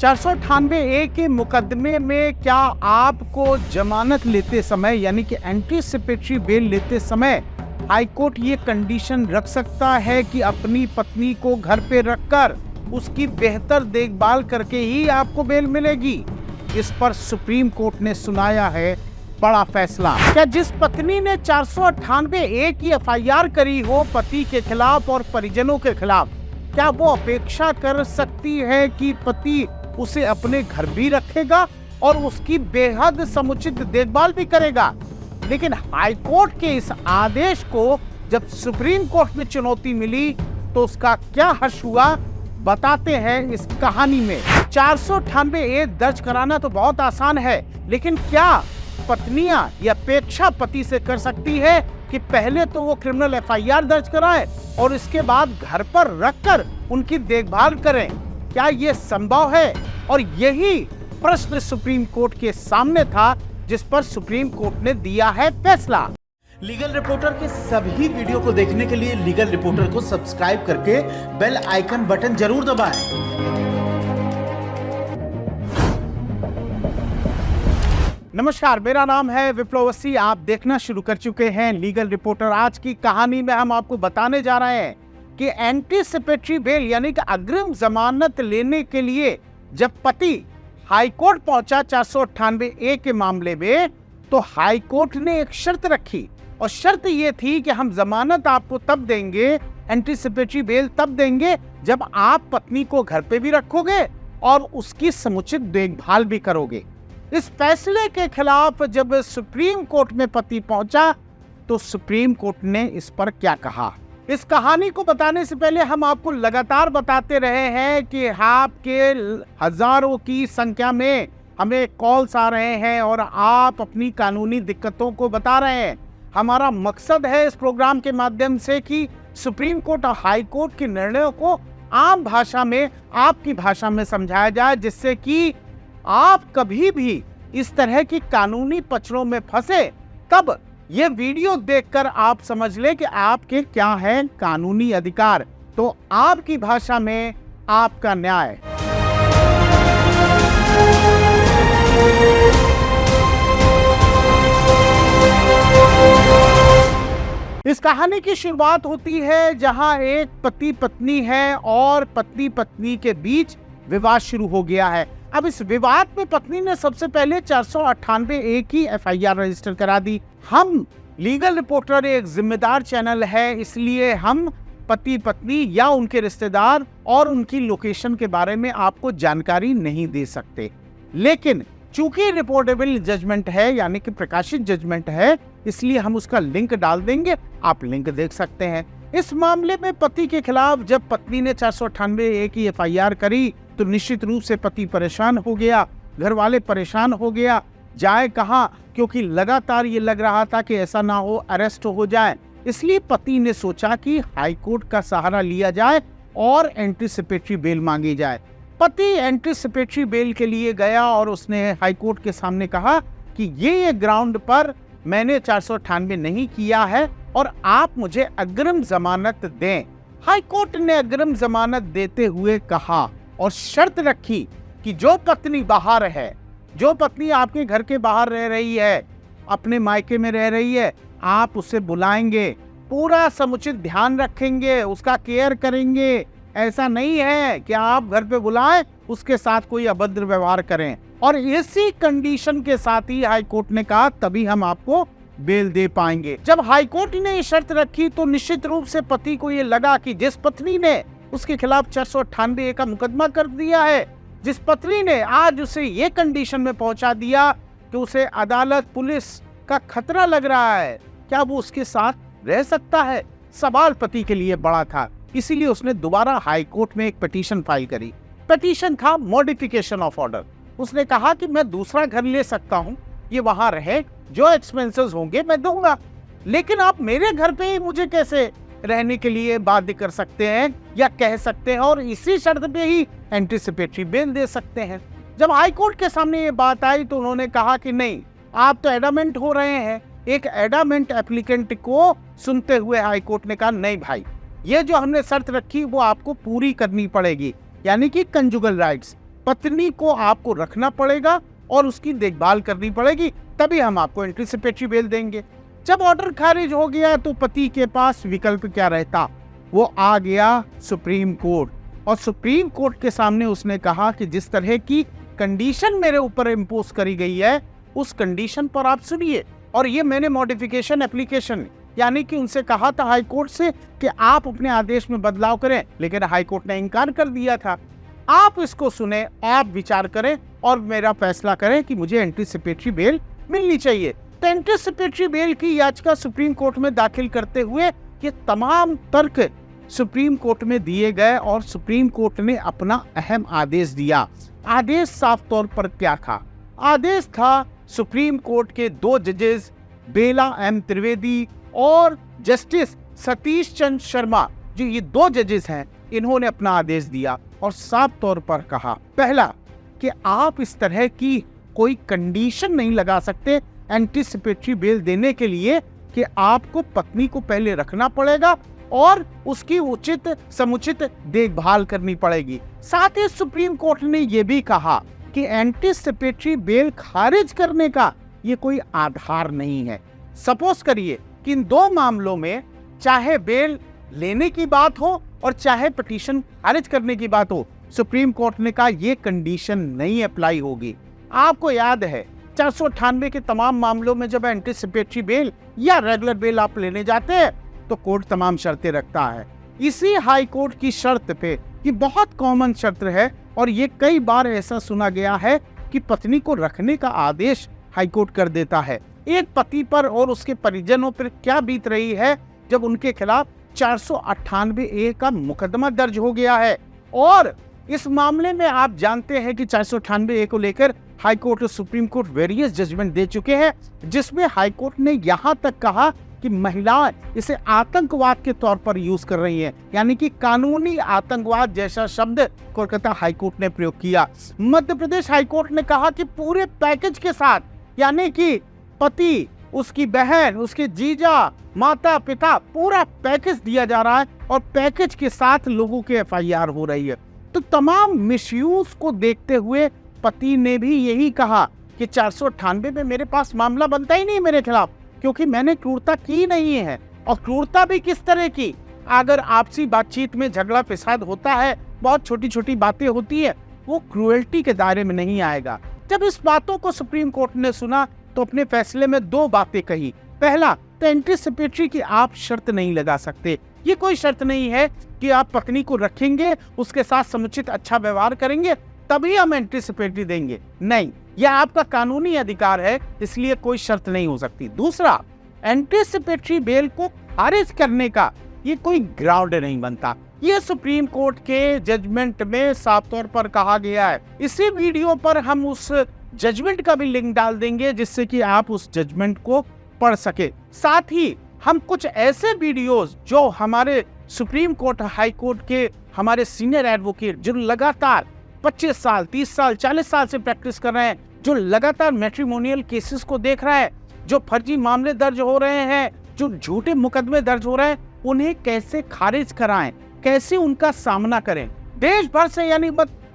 498A के मुकदमे में क्या आपको जमानत लेते समय यानी कि एंटीसिपेटरी बेल लेते समय हाईकोर्ट ये कंडीशन रख सकता है कि अपनी पत्नी को घर पे रखकर उसकी बेहतर देखभाल करके ही आपको बेल मिलेगी? इस पर सुप्रीम कोर्ट ने सुनाया है बड़ा फैसला। क्या जिस पत्नी ने 498A की एफआईआर करी हो पति के खिलाफ और परिजनों के खिलाफ, क्या वो अपेक्षा कर सकती है कि पति उसे अपने घर भी रखेगा और उसकी बेहद समुचित देखभाल भी करेगा? लेकिन हाईकोर्ट के इस आदेश को जब सुप्रीम कोर्ट में चुनौती मिली तो उसका क्या हर्ष हुआ, बताते हैं इस कहानी में। 498A दर्ज कराना तो बहुत आसान है, लेकिन क्या पत्नियां यह अपेक्षा पति से कर सकती है कि पहले तो वो क्रिमिनल एफआईआर दर्ज कराए और इसके बाद घर पर रखकर उनकी देखभाल करें? क्या ये संभव है? और यही प्रश्न सुप्रीम कोर्ट के सामने था, जिस पर सुप्रीम कोर्ट ने दिया है फैसला। लीगल रिपोर्टर के सभी वीडियो को देखने के लिए लीगल रिपोर्टर को सब्सक्राइब करके बेल आइकन बटन जरूर दबाएं। नमस्कार, मेरा नाम है विप्लव अवस्थी। आप देखना शुरू कर चुके हैं लीगल रिपोर्टर। आज की कहानी में हम आपको बताने जा रहे हैं कि एंटीसिपेटरी बेल यानी कि अग्रिम जमानत लेने के लिए जब पति हाईकोर्ट पहुंचा 498A के मामले में, तो हाईकोर्ट ने एक शर्त रखी और शर्त ये थी कि हम जमानत आपको तब देंगे, एंटीसिपेटरी बेल तब देंगे जब आप पत्नी को घर पे भी रखोगे और उसकी समुचित देखभाल भी करोगे। इस फैसले के खिलाफ जब सुप्रीम कोर्ट में पति पहुंचा तो सुप्रीम कोर्ट ने इस पर क्या कहा, इस कहानी को बताने से पहले हम आपको लगातार बताते रहे हैं कि आपके हजारों की संख्या में हमें कॉल्स आ रहे हैं और आप अपनी कानूनी दिक्कतों को बता रहे हैं। हमारा मकसद है इस प्रोग्राम के माध्यम से कि सुप्रीम कोर्ट और हाई कोर्ट के निर्णयों को आम भाषा में, आपकी भाषा में समझाया जाए, जिससे कि आप कभी भी इस तरह की कानूनी पचड़ों में फंसे तब ये वीडियो देखकर आप समझ ले कि आपके क्या है कानूनी अधिकार। तो आपकी भाषा में आपका न्याय। इस कहानी की शुरुआत होती है जहां एक पति पत्नी है और पति पत्नी के बीच विवाद शुरू हो गया है। अब इस विवाद में पत्नी ने सबसे पहले 498A की एफआईआर रजिस्टर करा दी। हम लीगल रिपोर्टर एक जिम्मेदार चैनल है, इसलिए हम पति पत्नी या उनके रिश्तेदार और उनकी लोकेशन के बारे में आपको जानकारी नहीं दे सकते। लेकिन चूंकि रिपोर्टेबल जजमेंट है यानी कि प्रकाशित जजमेंट है, इसलिए हम उसका लिंक डाल देंगे, आप लिंक देख सकते हैं। इस मामले में पति के खिलाफ जब पत्नी ने 498A की एफआईआर करी तो निश्चित रूप से पति परेशान हो गया, घर वाले परेशान हो गया, जाए कहां, क्योंकि लगातार ये लग रहा था कि ऐसा ना हो अरेस्ट हो जाए। इसलिए पति ने सोचा कि हाई कोर्ट का सहारा लिया जाए और एंटीसिपेटरी बेल मांगी जाए। पति एंटीसिपेटरी बेल के लिए गया और उसने हाई कोर्ट के सामने कहा कि ये ग्राउंड पर मैंने 498 नहीं किया है और आप मुझे अग्रिम जमानत दें। हाई कोर्ट ने अग्रिम जमानत देते हुए कहा और शर्त रखी कि जो पत्नी बाहर है, जो पत्नी आपके घर के बाहर रह रही है, अपने मायके में रह रही है, आप उसे बुलाएंगे, पूरा समुचित ध्यान रखेंगे, उसका केयर करेंगे। ऐसा नहीं है कि आप घर पे बुलाएं, उसके साथ कोई अभद्र व्यवहार करें। और इसी कंडीशन के साथ ही हाई कोर्ट ने कहा तभी हम आपको बेल दे पाएंगे। जब हाई कोर्ट ने ये शर्त रखी तो निश्चित रूप से पति को ये लगा कि जिस पत्नी ने उसके खिलाफ 498A का मुकदमा कर दिया है, जिस पत्नी ने आज उसे ये कंडीशन में पहुंचा दिया कि उसे अदालत, पुलिस का खतरा लग रहा है, क्या वो उसके साथ रह सकता है? सवाल पति के लिए बड़ा था। इसीलिए उसने दोबारा हाई कोर्ट में एक पिटीशन फाइल करी। पिटीशन था मॉडिफिकेशन ऑफ ऑर्डर। उसने कहा कि मैं दूसरा घर ले सकता हूँ, ये वहां रहे, जो एक्सपेंसेस होंगे मैं दूंगा, लेकिन आप मेरे घर पे ही मुझे कैसे रहने के लिए बाध्य कर सकते हैं या कह सकते हैं, और इसी शर्त पे ही एंटीसिपेटरी बेल दे सकते हैं। जब हाई कोर्ट के सामने ये बात आई तो उन्होंने कहा कि नहीं, आप तो एडामेंट हो रहे हैं। एक एडामेंट एप्लीकेंट को सुनते हुए हाई कोर्ट ने कहा नहीं भाई, ये जो हमने शर्त रखी वो आपको पूरी करनी पड़ेगी, यानी कि कंजुगल राइट्स। पत्नी को आपको रखना पड़ेगा और उसकी देखभाल करनी पड़ेगी, तभी हम आपको एंटीसिपेटरी बेल देंगे। जब ऑर्डर खारिज हो गया तो पति के पास विकल्प क्या रहता? वो आ गया सुप्रीम कोर्ट, और सुप्रीम कोर्ट के सामने उसने कहा कि जिस तरह की कंडीशन मेरे ऊपर इम्पोज करी गई है उस कंडीशन पर आप सुनिए, और ये मैंने मॉडिफिकेशन एप्लीकेशन यानी कि उनसे कहा था हाई कोर्ट से कि आप अपने आदेश में बदलाव करें, लेकिन हाई कोर्ट ने इनकार कर दिया था। आप इसको सुने, आप विचार करें और मेरा फैसला करें कि मुझे एंटीसिपेटरी बेल मिलनी चाहिए। तो एंटीसिपेटरी बेल की याचिका सुप्रीम कोर्ट में दाखिल करते हुए ये तमाम तर्क सुप्रीम कोर्ट में दिए गए और सुप्रीम कोर्ट ने अपना अहम आदेश दिया। आदेश साफ तौर पर क्या था? आदेश था सुप्रीम कोर्ट के 2 जजेस बेला एम त्रिवेदी और जस्टिस सतीश चंद्र शर्मा, जो ये 2 जजेस हैं, इन्होंने अपना आदेश दिया और साफ तौर पर कहा, पहला कि आप इस तरह की कोई कंडीशन नहीं लगा सकते एंटीसिपेटरी बेल देने के लिए कि आपको पत्नी को पहले रखना पड़ेगा और उसकी उचित समुचित देखभाल करनी पड़ेगी। साथ ही सुप्रीम कोर्ट ने यह भी कहा कि एंटीसिपेटरी बेल खारिज करने का ये कोई आधार नहीं है। सपोज करिए कि इन 2 मामलों में चाहे बेल लेने की बात हो और चाहे पिटीशन खारिज करने की बात हो, सुप्रीम कोर्ट ने कहा ये कंडीशन नहीं अप्लाई होगी। आपको याद है 498 के तमाम मामलों में जब एंटीसिपेटरी बेल या रेगुलर बेल आप लेने जाते हैं तो कोर्ट तमाम शर्तें रखता है। इसी हाई कोर्ट की शर्त पे, ये बहुत कॉमन शर्त है और ये कई बार ऐसा सुना गया है कि पत्नी को रखने का आदेश हाई कोर्ट कर देता है। एक पति पर और उसके परिजनों पर क्या बीत रही है जब उनके खिलाफ 498A का मुकदमा दर्ज हो गया है। और इस मामले में आप जानते हैं कि 498A को लेकर हाई कोर्ट और सुप्रीम कोर्ट वेरियस जजमेंट दे चुके हैं, जिसमें हाई कोर्ट ने यहाँ तक कहा कि महिलाएं इसे आतंकवाद के तौर पर यूज कर रही हैं, यानी कि कानूनी आतंकवाद जैसा शब्द कोलकाता हाई कोर्ट ने प्रयोग किया। मध्य प्रदेश हाई कोर्ट ने कहा कि पूरे पैकेज के साथ, यानी कि पति, उसकी बहन, उसके जीजा, माता पिता, पूरा पैकेज दिया जा रहा है और पैकेज के साथ लोगों के FIR हो रही है। तो तमाम मिसयूज को देखते हुए पति ने भी यही कहा कि 498 में मेरे पास मामला बनता ही नहीं मेरे खिलाफ, क्योंकि मैंने क्रूरता की नहीं है। और क्रूरता भी किस तरह की? अगर आपसी बातचीत में झगड़ा फिसाद होता है, बहुत छोटी छोटी बातें होती है, वो क्रूएल्टी के दायरे में नहीं आएगा। जब इस बातों को सुप्रीम कोर्ट ने सुना तो अपने फैसले में 2 बातें कही। पहला, तो एंटीसिपेटरी की आप शर्त नहीं लगा सकते। ये कोई शर्त नहीं है कि आप पत्नी को रखेंगे, उसके साथ समुचित अच्छा व्यवहार करेंगे तभी हम एंटीसिपेटरी देंगे। नहीं, यह आपका कानूनी अधिकार है, इसलिए कोई शर्त नहीं हो सकती। दूसरा, एंटीसिपेटरी बेल को खारिज करने का ये कोई ग्राउंड नहीं बनता। ये सुप्रीम कोर्ट के जजमेंट में साफ तौर पर कहा गया है। इसी वीडियो पर हम उस जजमेंट का भी लिंक डाल देंगे जिससे कि आप उस जजमेंट को पढ़ सके। साथ ही हम कुछ ऐसे वीडियोस जो हमारे सुप्रीम कोर्ट, हाई कोर्ट के हमारे सीनियर एडवोकेट जो लगातार 25 साल, 30 साल, 40 साल से प्रैक्टिस कर रहे हैं, जो लगातार मैट्रिमोनियल केसेस को देख रहे हैं, जो फर्जी मामले दर्ज हो रहे हैं, जो झूठे मुकदमे दर्ज हो रहे हैं, उन्हें कैसे खारिज कराएं, कैसे उनका सामना करें। देश भर से, यानी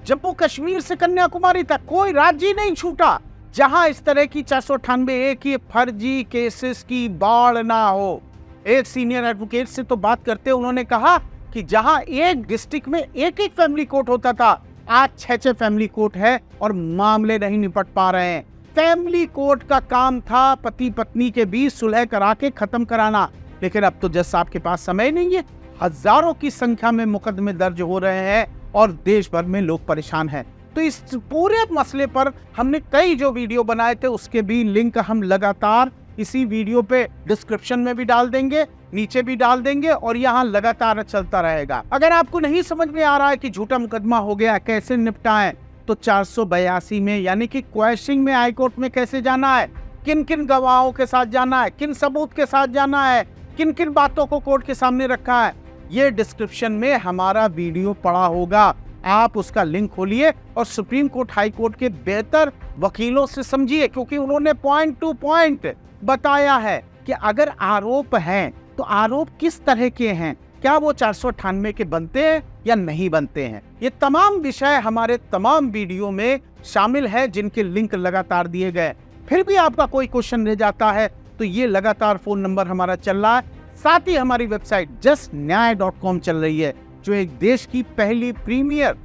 जम्मू कश्मीर से कन्याकुमारी तक कोई राज्य नहीं छूटा जहां इस तरह की 498A की फर्जी केसेस की बाढ़ ना हो। एक सीनियर एडवोकेट से तो बात करते उन्होंने कहा कि जहां एक डिस्ट्रिक्ट में एक फैमिली कोर्ट होता था, आज 6 फैमिली कोर्ट है और मामले नहीं निपट पा रहे हैं। फैमिली कोर्ट का काम था पति पत्नी के बीच सुलह करा के खत्म कराना, लेकिन अब तो जज साहब के पास समय नहीं है। हजारों की संख्या में मुकदमे दर्ज हो रहे हैं और देश भर में लोग परेशान हैं। तो इस पूरे मसले पर हमने कई जो वीडियो बनाए थे उसके भी लिंक हम लगातार इसी वीडियो पे डिस्क्रिप्शन में भी डाल देंगे, नीचे भी डाल देंगे और यहाँ लगातार चलता रहेगा। अगर आपको नहीं समझ में आ रहा है कि झूठा मुकदमा हो गया कैसे निपटाएं, तो 482 में यानी कि क्वेश्चनिंग में हाई कोर्ट में कैसे जाना है, किन किन गवाहों के साथ जाना है, किन सबूत के साथ जाना है, किन किन बातों को कोर्ट के सामने रखा है, ये डिस्क्रिप्शन में हमारा वीडियो पड़ा होगा। आप उसका लिंक खोलिए और सुप्रीम कोर्ट, हाई कोर्ट के बेहतर वकीलों से समझिए, क्योंकि उन्होंने पॉइंट टू पॉइंट बताया है कि अगर आरोप हैं तो आरोप किस तरह के हैं, क्या वो 498 के बनते हैं या नहीं बनते हैं। ये तमाम विषय हमारे तमाम वीडियो में शामिल है, जिनके लिंक लगातार दिए गए। फिर भी आपका कोई क्वेश्चन रह जाता है तो ये लगातार फोन नंबर हमारा चल रहा है। साथ ही हमारी वेबसाइट justnyay.com चल रही है, जो एक देश की पहली premier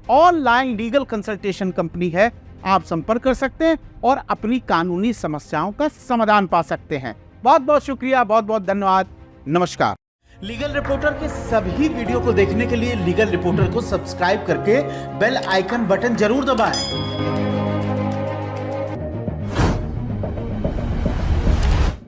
online legal consultation company है। आप संपर्क कर सकते हैं और अपनी कानूनी समस्याओं का समाधान पा सकते हैं। बहुत बहुत शुक्रिया, बहुत बहुत धन्यवाद, नमस्कार। लीगल रिपोर्टर के सभी वीडियो को देखने के लिए लीगल रिपोर्टर को सब्सक्राइब करके बेल आइकन बटन जरूर दबाएं।